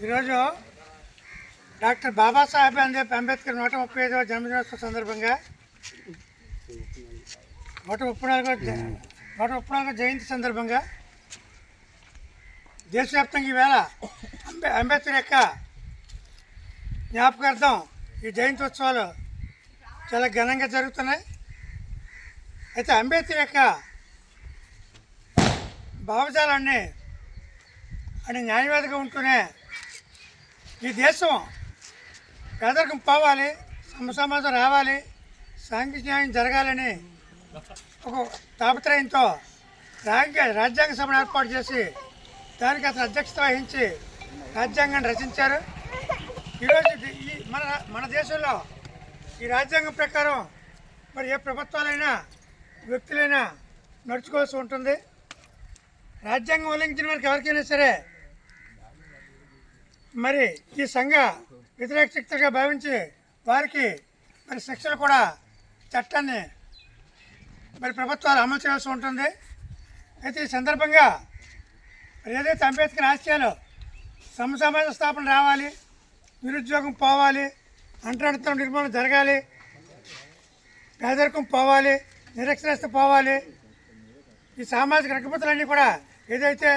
ఈరోజు డాక్టర్ బాబాసాహెబ్ అంబేద్కర్ 135వ జన్మదినోత్సవం సందర్భంగా 134వ జయంతి సందర్భంగా దేశవ్యాప్తంగా ఈవేళ అంబేద్కర్ యొక్క జ్ఞాపకార్థం ఈ జయంత్యోత్సవాలు చాలా ఘనంగా జరుగుతున్నాయి. అయితే అంబేద్కర్ యొక్క భావజాలాన్ని ఆయన న్యాయవాదిగా ఉంటూనే ఈ దేశం పేదరికం పోవాలి, సమాజం రావాలి, సాంఘిక న్యాయం జరగాలని ఒక తాపత్రయంతో రాజ్యాంగ సభను ఏర్పాటు చేసి దానికి అతను అధ్యక్షత వహించి రాజ్యాంగాన్ని రచించారు. ఈరోజు మన దేశంలో ఈ రాజ్యాంగం ప్రకారం మరి ఏ ప్రభుత్వాలైనా వ్యక్తులైనా నడుచుకోవాల్సి ఉంటుంది. రాజ్యాంగం ఉల్లంఘించిన వారికి ఎవరికైనా సరే మరి ఈ సంఘ వ్యతిరేక శక్తులుగా భావించి వారికి మరి శిక్షలు కూడా చట్టాన్ని మరి ప్రభుత్వాలు అమలు చేయాల్సి ఉంటుంది. అయితే ఈ సందర్భంగా ఏదైతే అంబేద్కర్ ఆశయాలు సమాజ స్థాపన రావాలి, నిరుద్యోగం పోవాలి, అంటరానితనం నిర్మూలన జరగాలి, పేదరికం పోవాలి, నిరక్షరాస్యత పోవాలి, ఈ సామాజిక రుగ్మతలన్నీ కూడా ఏదైతే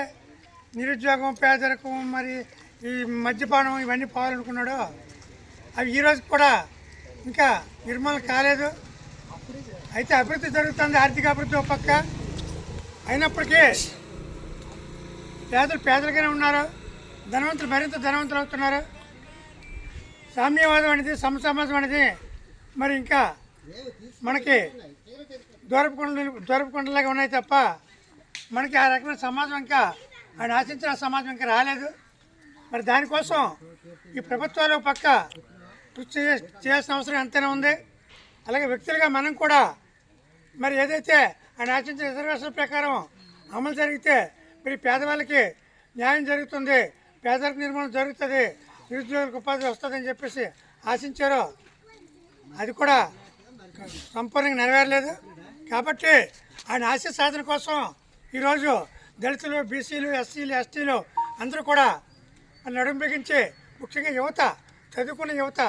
నిరుద్యోగం, పేదరికం, మరి ఈ మద్యపానం ఇవన్నీ పోవాలనుకున్నాడో అవి ఈరోజు కూడా ఇంకా నిర్మూలన కాలేదు. అయితే అభివృద్ధి జరుగుతుంది, ఆర్థిక అభివృద్ధి ఒక పక్క అయినప్పటికీ పేదలుగానే ఉన్నారు, ధనవంతులు మరింత ధనవంతులు అవుతున్నారు. సామ్యవాదం అనేది సమాజం అనేది మరి ఇంకా మనకి దూరపు కొండలాగా ఉన్నాయి తప్ప మనకి ఆ రకమైన సమాజం ఇంకా ఆయన ఆశించిన సమాజం ఇంకా రాలేదు. మరి దానికోసం ఈ ప్రభుత్వాలు పక్క కృషి చేయాల్సిన అవసరం ఎంతైనా ఉంది. అలాగే వ్యక్తులుగా మనం కూడా మరి ఏదైతే ఆయన ఆశించిన రిజర్వేషన్ ప్రకారం అమలు జరిగితే మరి పేదవాళ్ళకి న్యాయం జరుగుతుంది, పేదరిక నిర్మాణం జరుగుతుంది, నిరుద్యోగులకు ఉపాధి వస్తుందని చెప్పేసి ఆశించారో అది కూడా సంపూర్ణంగా నెరవేరలేదు. కాబట్టి ఆయన ఆశయ సాధన కోసం ఈరోజు దళితులు, బీసీలు, ఎస్సీలు, ఎస్టీలు అందరూ కూడా నడుము బిగించి ముఖ్యంగా యువత, చదువుకున్న యువత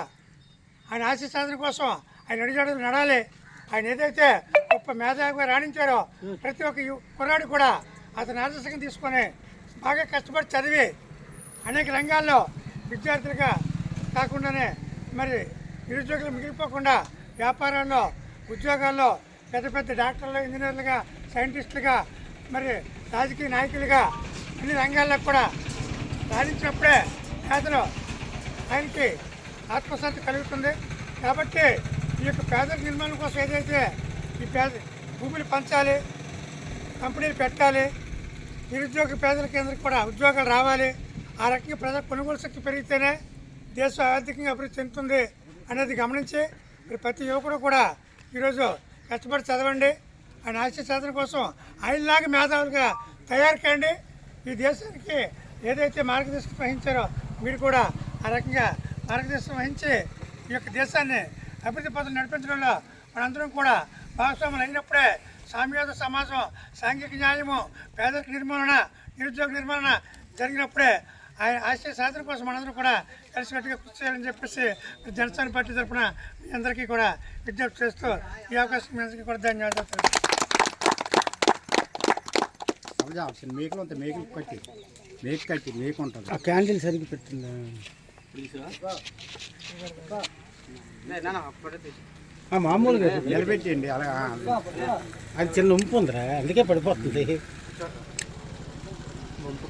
ఆయన ఆశయ సాధన కోసం ఆయన అడుగుజాడలు నడాలి. ఆయన ఏదైతే గొప్ప మేధావిగా రాణించారో ప్రతి ఒక్క కుర్రాడు కూడా అతను ఆదర్శంగా తీసుకొని బాగా కష్టపడి చదివి అనేక రంగాల్లో విద్యార్థులుగా కాకుండానే మరి నిరుద్యోగులు మిగిలిపోకుండా వ్యాపారాల్లో, ఉద్యోగాల్లో పెద్ద పెద్ద డాక్టర్లు, ఇంజనీర్లుగా, సైంటిస్టులుగా, మరి రాజకీయ నాయకులుగా అన్ని రంగాల్లో కూడా రాణించినప్పుడే పేదలు ఆయనకి ఆత్మశాంతి కలుగుతుంది. కాబట్టి ఈ యొక్క పేదరిక నిర్మాణం కోసం ఏదైతే ఈ భూములు పంచాలి, కంపెనీలు పెట్టాలి, నిరుద్యోగ పేదల కేంద్రం కూడా ఉద్యోగాలు రావాలి, ఆ రకంగా ప్రజల కొనుగోలు శక్తి పెరిగితేనే దేశం ఆర్థికంగా అభివృద్ధి చెందుతుంది అనేది గమనించి మరి ప్రతి యువకుడు కూడా ఈరోజు కష్టపడి చదవండి, ఆయన ఆశయ సాధన కోసం ఆయనలాగా మేధావులుగా తయారు కాండి. ఈ దేశానికి ఏదైతే మార్గదర్శకం వహించారో మీరు కూడా ఆ రకంగా మార్గదర్శకం వహించి ఈ యొక్క దేశాన్ని అభివృద్ధి పథకం నడిపించడంలో మనందరం కూడా భాగస్వాములు అయినప్పుడే సామ్యవాద సమాజం, సాంఘిక న్యాయము, పేదరిక నిర్మూలన, నిరుద్యోగ నిర్మూలన జరిగినప్పుడే ఆయన ఆశయ సాధన కోసం మనందరూ కూడా కలిసికట్టుగా కృషి చేయాలని చెప్పేసి జనసేన పార్టీ తరఫున మీ అందరికీ కూడా విజ్ఞప్తి చేస్తూ ఈ అవకాశం మీ అందరికీ కూడా ధన్యవాదాలు. మేకు కట్టి మేకు ఉంటుంది, ఆ క్యాండిల్ సరిగ్గా పెట్టిందా మామూలుగా నిలబెట్టండి. అలా అది చిన్న ఉంపు ఉందిరా, అందుకే పడిపోతుంది.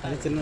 అది చిన్న